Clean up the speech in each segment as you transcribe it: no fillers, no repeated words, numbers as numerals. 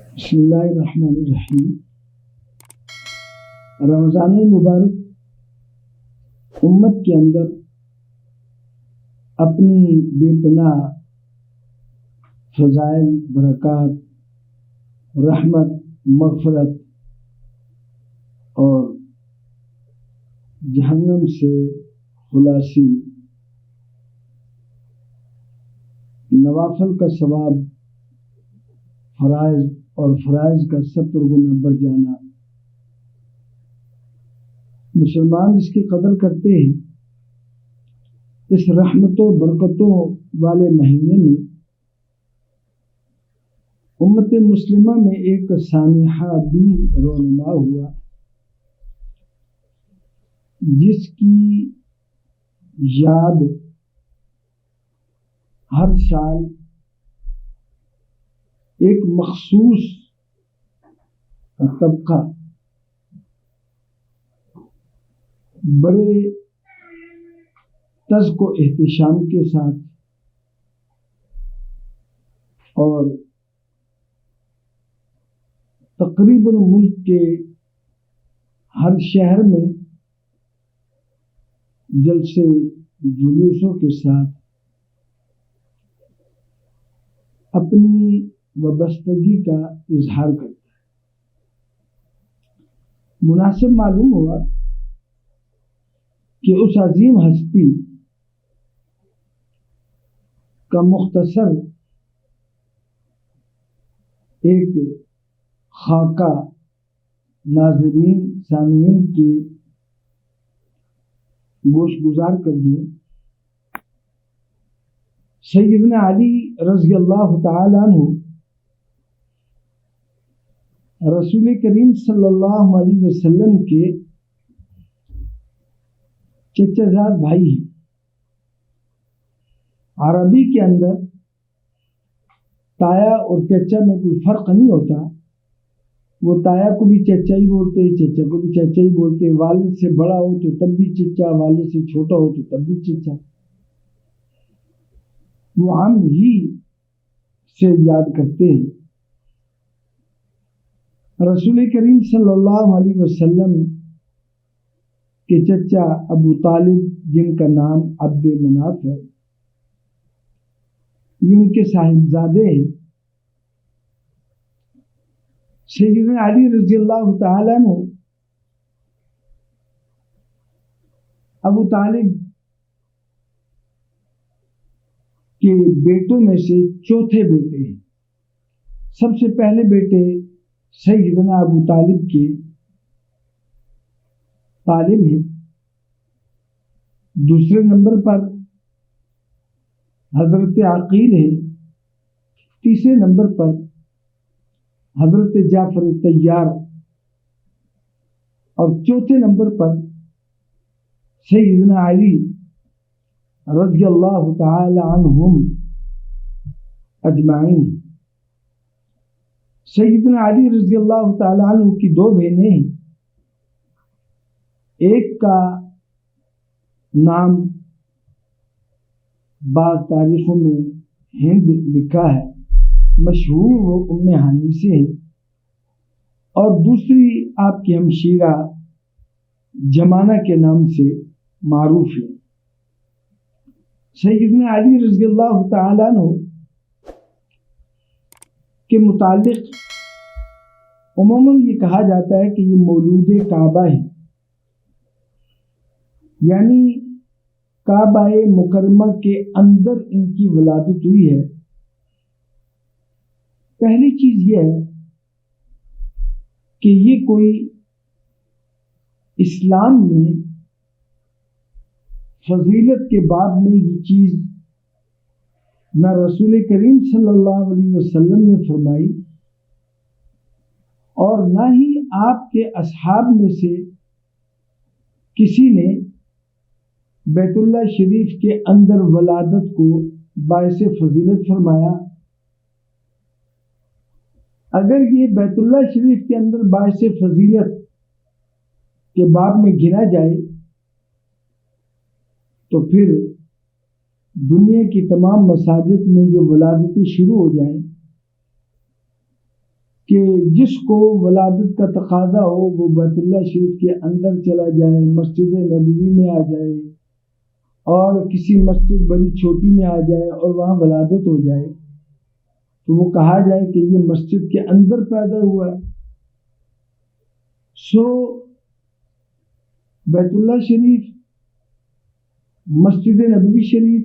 بسم اللہ الرحمن الرحیم۔ رمضان المبارک امت کے اندر اپنی بے پناہ فضائل، برکات، رحمت، مغفرت اور جہنم سے خلاصی، نوافل کا ثواب، فرائض اور فرائض کا 70 گنا بڑھ جانا، مسلمان اس کی قدر کرتے ہیں۔ اس رحمتوں برکتوں والے مہینے میں امت مسلمہ میں ایک سانحہ بھی رونما ہوا جس کی یاد ہر سال ایک مخصوص طبقہ بڑے تذک و احتشام کے ساتھ اور تقریباً ملک کے ہر شہر میں جلسے جلوسوں کے ساتھ اپنی وابستگی کا اظہار کرتا ہے۔ مناسب معلوم ہوا کہ اس عظیم ہستی کا مختصر ایک خاکہ ناظرین سامعین کے گوش گزار کر دوں۔ سیدنا علی رضی اللہ تعالی عنہ رسول کریم صلی اللہ علیہ وسلم کے چچا زاد بھائی ہیں۔ عربی کے اندر تایا اور چچا میں کوئی فرق نہیں ہوتا، وہ تایا کو بھی چچا ہی بولتے، چچا کو بھی چچا ہی بولتے، والد سے بڑا ہو تو تب بھی چچا، والد سے چھوٹا ہو تو تب بھی چچا، وہ عام ہی سے یاد کرتے ہیں۔ رسول کریم صلی اللہ علیہ وسلم کے چچا ابو طالب، جن کا نام عبد مناف ہے، یہ ان کے صاحبزادے ہیں۔ سیدنا علی رضی اللہ تعالیٰ عنہ ابو طالب کے بیٹوں میں سے چوتھے بیٹے ہیں۔ سب سے پہلے بیٹے سیدنا ابو طالب کے طالب ہیں، دوسرے نمبر پر حضرت عقیل ہے، تیسرے نمبر پر حضرت جعفر طیار اور چوتھے نمبر پر سیدنا علی رضی اللہ تعالی عنہم اجمعین۔ سیدنا علی رضی اللہ تعالی عنہ کی دو بہنیں ہیں، ایک کا نام بعض تاریخوں میں ہند لکھا ہے، مشہور وہ ام ہانی سے ہے، اور دوسری آپ کی ہمشیرہ جمانہ کے نام سے معروف ہے۔ سیدنا علی رضی اللہ تعالیٰ عنہ کے متعلق عموماً یہ کہا جاتا ہے کہ یہ مولود کعبہ ہے، یعنی کعبہ مکرمہ کے اندر ان کی ولادت ہوئی ہے۔ پہلی چیز یہ ہے کہ یہ کوئی اسلام میں فضیلت کے باب میں یہ چیز نہ رسول کریم صلی اللہ علیہ وسلم نے فرمائی اور نہ ہی آپ کے اصحاب میں سے کسی نے بیت اللہ شریف کے اندر ولادت کو باعث فضیلت فرمایا۔ اگر یہ بیت اللہ شریف کے اندر باعث فضیلت کے باب میں گنا جائے تو پھر دنیا کی تمام مساجد میں جو ولادتیں شروع ہو جائیں، کہ جس کو ولادت کا تقاضا ہو وہ بیت اللہ شریف کے اندر چلا جائے، مسجد نبوی میں آ جائے، اور کسی مسجد بڑی چھوٹی میں آ جائے اور وہاں ولادت ہو جائے تو وہ کہا جائے کہ یہ مسجد کے اندر پیدا ہوا ہے۔ سو بیت اللہ شریف، مسجد نبوی شریف،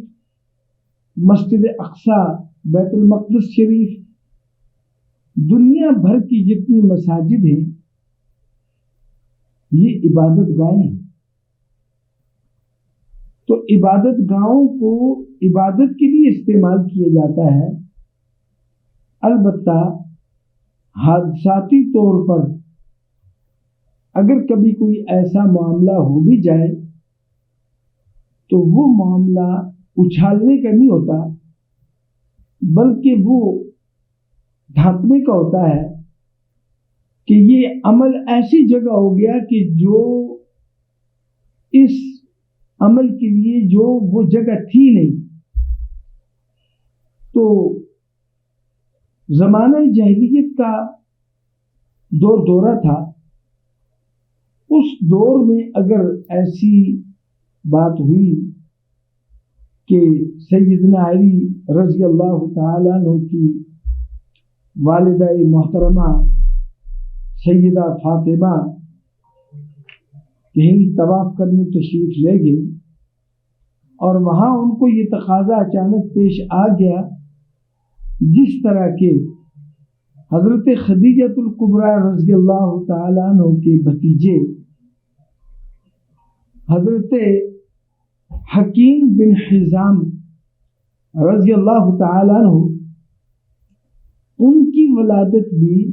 مسجد اقصی، بیت المقدس شریف، دنیا بھر کی جتنی مساجد ہیں یہ عبادت گاہیں ہیں۔ تو عبادت گاہوں کو عبادت کے لیے استعمال کیا جاتا ہے، البتہ حادثاتی طور پر اگر کبھی کوئی ایسا معاملہ ہو بھی جائے تو وہ معاملہ اچھالنے کا نہیں ہوتا، بلکہ وہ ڈھانپنے کا ہوتا ہے کہ یہ عمل ایسی جگہ ہو گیا کہ جو اس عمل کے لیے جو وہ جگہ تھی نہیں۔ تو زمانہ جاہلیت کا دورہ تھا، اس دور میں اگر ایسی بات ہوئی کہ سیدنا علی رضی اللہ تعالیٰ عنہ کی والدہ محترمہ سیدہ فاطمہ کہیں طواف کرنے تشریف لے گئی اور وہاں ان کو یہ تقاضا اچانک پیش آ گیا، جس طرح کے حضرت خدیجۃ الکبریٰ رضی اللہ تعالیٰ عنہ کے بھتیجے حضرت حکیم بن حزام رضی اللہ تعالیٰ عنہ، ان کی ولادت بھی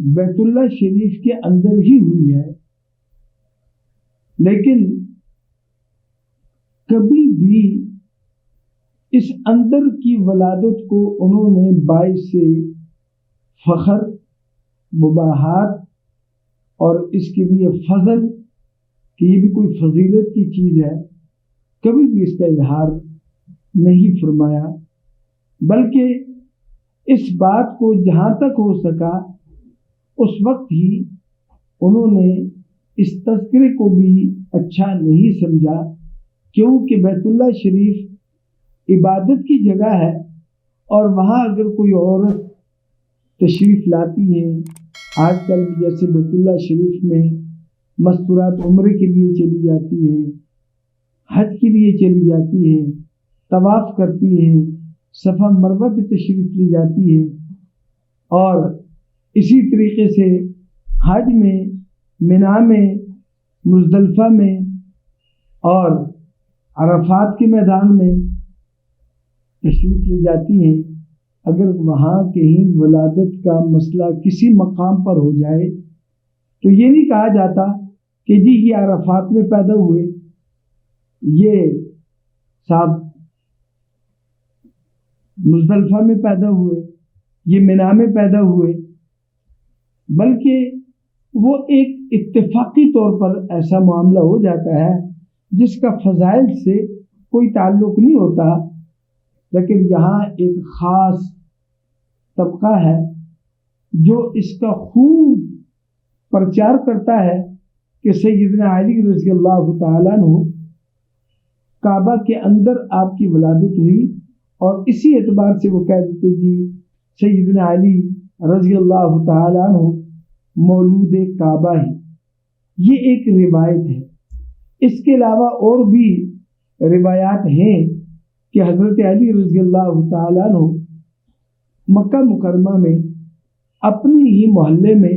بیت اللہ شریف کے اندر ہی ہوئی ہے، لیکن کبھی بھی اس اندر کی ولادت کو انہوں نے باعث فخر، مباحات اور اس کے لیے فضل کہ یہ بھی کوئی فضیلت کی چیز ہے، کبھی بھی اس کا اظہار نہیں فرمایا، بلکہ اس بات کو جہاں تک ہو سکا اس وقت ہی انہوں نے اس تذکرے کو بھی اچھا نہیں سمجھا، کیونکہ بیت اللہ شریف عبادت کی جگہ ہے اور وہاں اگر کوئی عورت تشریف لاتی ہے، آج کل جیسے بیت اللہ شریف میں مستورات عمرے کے لیے چلی جاتی ہے، حج کے لیے چلی جاتی ہے، طواف کرتی ہے، صفا مروہ پہ تشریف لے جاتی ہے، اور اسی طریقے سے حج میں، منا میں، مزدلفہ میں اور عرفات کے میدان میں تشریف لے جاتی ہیں۔ اگر وہاں کہیں ولادت کا مسئلہ کسی مقام پر ہو جائے تو یہ نہیں کہا جاتا کہ جی یہ عرفات میں پیدا ہوئے، یہ صاحب مزدلفہ میں پیدا ہوئے، یہ منا میں پیدا ہوئے، بلکہ وہ ایک اتفاقی طور پر ایسا معاملہ ہو جاتا ہے جس کا فضائل سے کوئی تعلق نہیں ہوتا، لیکن یہاں ایک خاص طبقہ ہے جو اس کا خوب پرچار کرتا ہے کہ سیدنا علی رضی اللہ تعالیٰ عنہ کعبہ کے اندر آپ کی ولادت ہوئی، اور اسی اعتبار سے وہ کہہ دیتے جی سیدنا علی رضی اللہ تعالیٰ عنہ مولود کعبہ ہے۔ یہ ایک روایت ہے۔ اس کے علاوہ اور بھی روایات ہیں کہ حضرت علی رضی اللہ تعالیٰ عنہ مکہ مکرمہ میں اپنے ہی محلے میں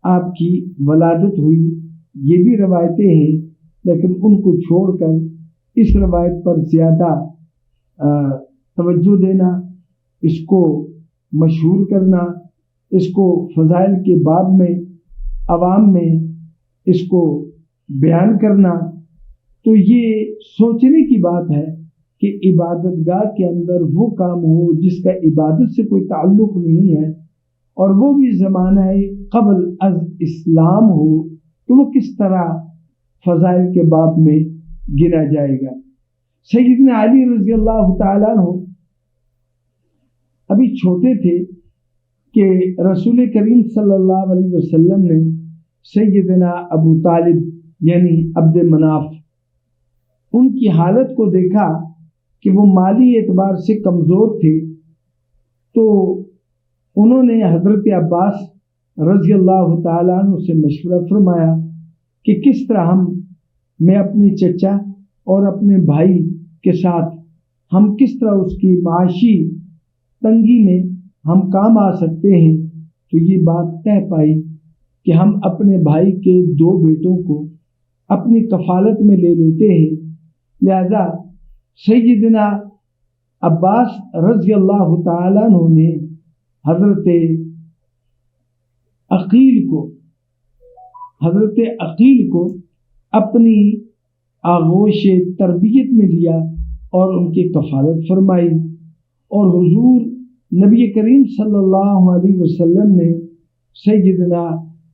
آپ کی ولادت ہوئی، یہ بھی روایتیں ہیں، لیکن ان کو چھوڑ کر اس روایت پر زیادہ توجہ دینا، اس کو مشہور کرنا، اس کو فضائل کے باب میں عوام میں اس کو بیان کرنا، تو یہ سوچنے کی بات ہے کہ عبادت گاہ کے اندر وہ کام ہو جس کا عبادت سے کوئی تعلق نہیں ہے، اور وہ بھی زمانہ قبل از اسلام ہو، تو وہ کس طرح فضائل کے باب میں گنا جائے گا۔ سیدنا علی رضی اللہ تعالیٰ عنہ ابھی چھوٹے تھے کہ رسول کریم صلی اللہ علیہ وسلم نے سیدنا ابو طالب یعنی عبد مناف ان کی حالت کو دیکھا کہ وہ مالی اعتبار سے کمزور تھے، تو انہوں نے حضرت عباس رضی اللہ تعالیٰ عنہ سے مشورہ فرمایا کہ کس طرح میں اپنے چچا اور اپنے بھائی کے ساتھ ہم کس طرح اس کی معاشی تنگی میں ہم کام آ سکتے ہیں۔ تو یہ بات طے پائی کہ ہم اپنے بھائی کے 2 بیٹوں کو اپنی کفالت میں لے لیتے ہیں، لہذا سیدنا عباس رضی اللہ تعالیٰ عنہ نے حضرت عقیل کو اپنی آغوش تربیت میں لیا اور ان کی کفالت فرمائی، اور حضور نبی کریم صلی اللہ علیہ وسلم نے سیدنا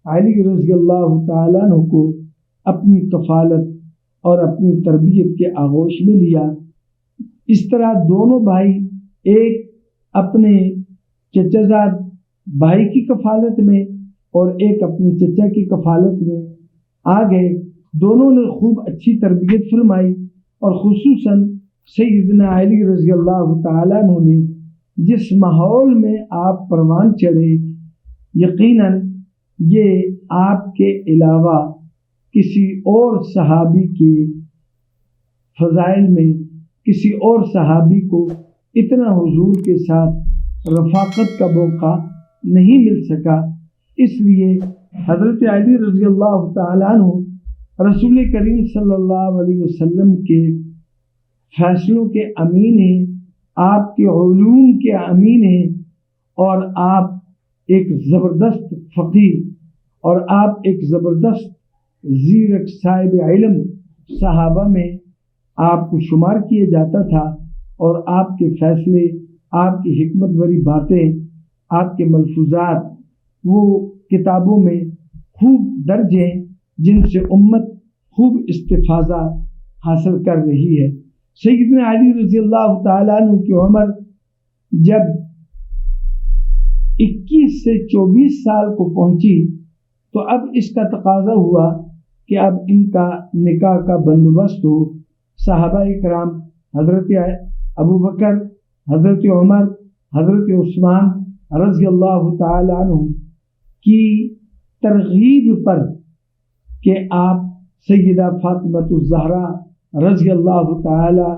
علی رضی اللہ تعالیٰ عنہ کو اپنی کفالت اور اپنی تربیت کے آغوش میں لیا۔ اس طرح دونوں بھائی ایک اپنے چچا زاد بھائی کی کفالت میں اور ایک اپنی چچا کی کفالت میں آ گئے۔ دونوں نے خوب اچھی تربیت فرمائی، اور خصوصاً سیدنا علی رضی اللہ تعالیٰ عنہ نے جس ماحول میں آپ پروان چڑھے، یقیناً یہ آپ کے علاوہ کسی اور صحابی کے فضائل میں کسی اور صحابی کو اتنا حضور کے ساتھ رفاقت کا موقع نہیں مل سکا۔ اس لیے حضرت علی رضی اللہ تعالیٰ عنہ رسول کریم صلی اللہ علیہ وسلم کے فیصلوں کے امین ہیں، آپ کے علوم کے امین ہیں، اور آپ ایک زبردست فقیہ اور آپ ایک زبردست زیرک صاحب علم صحابہ میں آپ کو شمار کیا جاتا تھا، اور آپ کے فیصلے، آپ کی حکمت بری باتیں، آپ کے ملفوظات وہ کتابوں میں خوب درج ہیں، جن سے امت خوب استفادہ حاصل کر رہی ہے۔ سیدنا علی رضی اللہ تعالیٰ عنہ کی عمر جب 21 سے 24 سال کو پہنچی تو اب اس کا تقاضا ہوا کہ اب ان کا نکاح کا بندوبست ہو۔ صحابہ کرام حضرت ابو بکر، حضرت عمر، حضرت عثمان رضی اللہ تعالی عنہ کی ترغیب پر کہ آپ سیدہ فاطمہ الزہرا رضی اللہ تعالی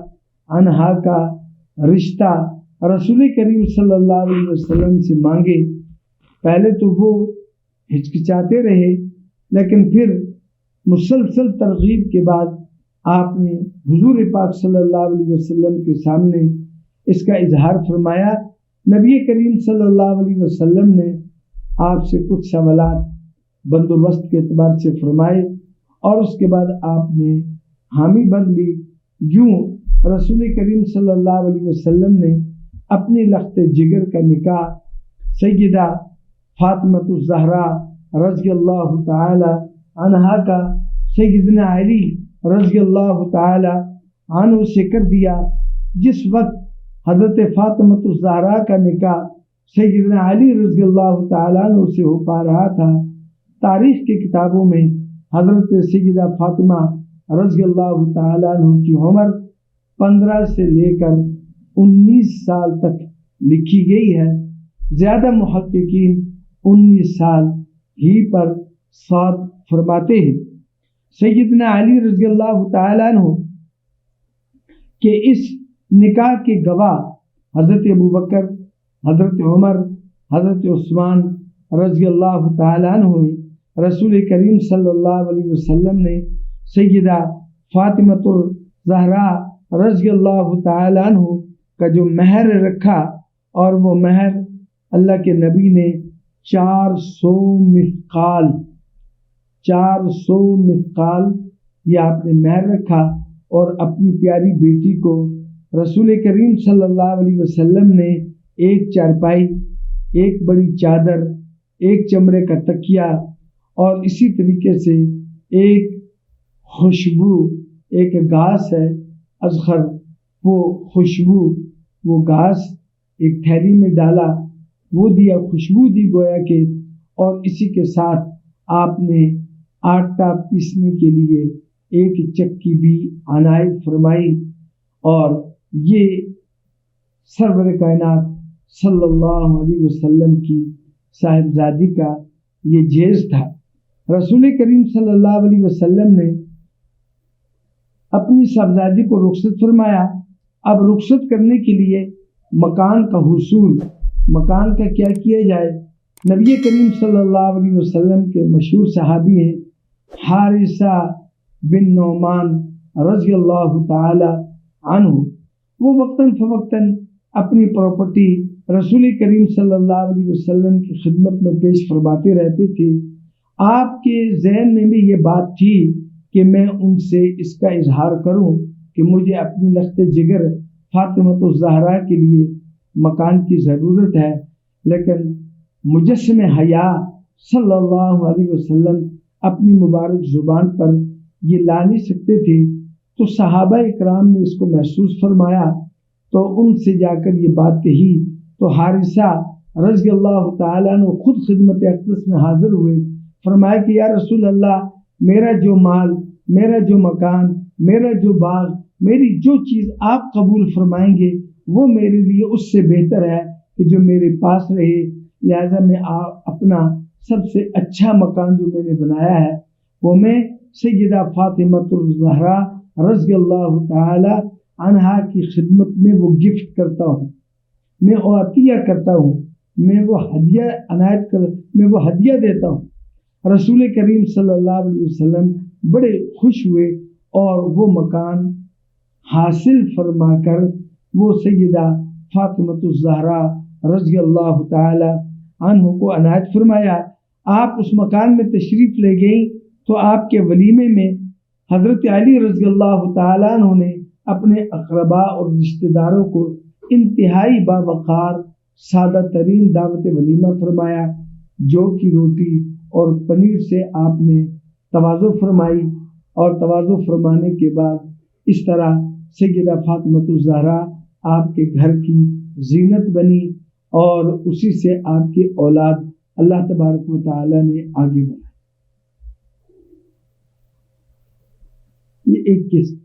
عنہا کا رشتہ رسول کریم صلی اللہ علیہ وسلم سے مانگے، پہلے تو وہ ہچکچاتے رہے، لیکن پھر مسلسل ترغیب کے بعد آپ نے حضور پاک صلی اللہ علیہ وسلم کے سامنے اس کا اظہار فرمایا۔ نبی کریم صلی اللہ علیہ وسلم نے آپ سے کچھ سوالات بندوبست کے اعتبار سے فرمائے، اور اس کے بعد آپ نے حامی بھر لی۔ یوں رسول کریم صلی اللہ علیہ وسلم نے اپنی لخت جگر کا نکاح سیدہ فاطمہ الزہرا رضی اللہ تعالی عنہا کا سیدنا علی رضی اللہ تعالی عنہ سے کر دیا۔ جس وقت حضرت فاطمہ الزہرا کا نکاح سیدنا علی رضی اللہ تعالی عنہ سے ہو پا رہا تھا، تاریخ کی کتابوں میں حضرت سیدہ فاطمہ رضی اللہ تعالی عنہ کی عمر 15 سے لے کر 19 سال تک لکھی گئی ہے۔ زیادہ محققین 19 سال ہی پر صاد فرماتے ہیں۔ سیدنا علی رضی اللہ تعالی عنہ کہ اس نکاح کے گواہ حضرت ابو بکر، حضرت عمر، حضرت عثمان رضی اللہ تعالی عنہ ہیں۔ رسول کریم صلی اللہ علیہ وسلم نے سیدہ فاطمہ الزہرا رضی اللہ تعالی عنہ کا جو مہر رکھا، اور وہ مہر اللہ کے نبی نے 400 مثقال یہ آپ نے مہر رکھا، اور اپنی پیاری بیٹی کو رسول کریم صلی اللہ علیہ وسلم نے ایک چارپائی، ایک بڑی چادر، ایک چمڑے کا تکیہ، اور اسی طریقے سے ایک خوشبو، ایک گھاس ہے اذخر، وہ خوشبو، وہ گھاس ایک تھیلی میں ڈالا، وہ دیا خوشبو دی گویا کہ، اور اسی کے ساتھ آپ نے آٹا پیسنے کے لیے ایک چکی بھی عنایت فرمائی، اور یہ سرور کائنات صلی اللہ علیہ وسلم کی صاحبزادی کا یہ جہیز تھا۔ رسول کریم صلی اللہ علیہ وسلم نے اپنی صاحبزادی کو رخصت فرمایا۔ اب رخصت کرنے کے لیے مکان کا حصول، مکان کا کیا کیا جائے؟ نبی کریم صلی اللہ علیہ وسلم کے مشہور صحابی ہیں حارثہ بن نعمان رضی اللہ تعالی عنہ، وہ وقتاً فوقتاً اپنی پراپرٹی رسول کریم صلی اللہ علیہ وسلم کی خدمت میں پیش فرماتے رہتے تھے۔ آپ کے ذہن میں بھی یہ بات تھی کہ میں ان سے اس کا اظہار کروں کہ مجھے اپنی لخت جگر فاطمۃ الزہرا کے لیے مکان کی ضرورت ہے، لیکن مجسم حیا صلی اللہ علیہ وسلم اپنی مبارک زبان پر یہ لا نہیں سکتے تھے، تو صحابہ اکرام نے اس کو محسوس فرمایا، تو ان سے جا کر یہ بات کہی، تو حارثہ رضی اللہ تعالیٰ عنہ خود خدمت اقدس میں حاضر ہوئے، فرمایا کہ یا رسول اللہ، میرا جو مال، میرا جو مکان، میرا جو باغ، میری جو چیز آپ قبول فرمائیں گے وہ میرے لیے اس سے بہتر ہے کہ جو میرے پاس رہے، لہذا میں اپنا سب سے اچھا مکان جو میں نے بنایا ہے وہ میں سیدہ فاطمۃ الزہرا رضی اللہ تعالی عنہا کی خدمت میں وہ گفٹ کرتا ہوں، میں عطیہ کرتا ہوں، میں وہ ہدیہ عنایت کر، میں وہ ہدیہ دیتا ہوں۔ رسول کریم صلی اللہ علیہ وسلم بڑے خوش ہوئے اور وہ مکان حاصل فرما کر وہ سیدہ فاطمۃ الزہرا رضی اللہ تعالی عنہ کو عنایت فرمایا۔ آپ اس مکان میں تشریف لے گئیں تو آپ کے ولیمے میں حضرت علی رضی اللہ تعالیٰ عنہ نے اپنے اقربا اور رشتہ داروں کو انتہائی باوقار سادہ ترین دعوت ولیمہ فرمایا، جو کی روٹی اور پنیر سے آپ نے تواضع فرمائی، اور تواضع فرمانے کے بعد اس طرح سیدہ فاطمۃ الزہرا آپ کے گھر کی زینت بنی، اور اسی سے آپ کی اولاد اللہ تبارک و تعالی نے آگے بڑھائی۔ یہ ایک قسط